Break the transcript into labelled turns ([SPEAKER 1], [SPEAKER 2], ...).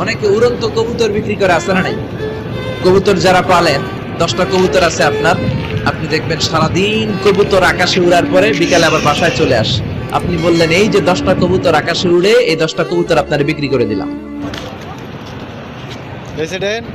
[SPEAKER 1] অনেকে উড়ন্ত কবুতর বিক্রি করে, আছে না নাই? কবুতর যারা পালেন, 10টা কবুতর আছে আপনার, আপনি দেখবেন সারাদিন কবুতর আকাশে উড়ার পরে বিকালে আবার বাসায় চলে আসে। আপনি বললেন এই যে 10টা কবুতর আকাশে উড়ে, এই 10টা কবুতর আপনার বিক্রি করে দিলাম।
[SPEAKER 2] প্রেসিডেন্ট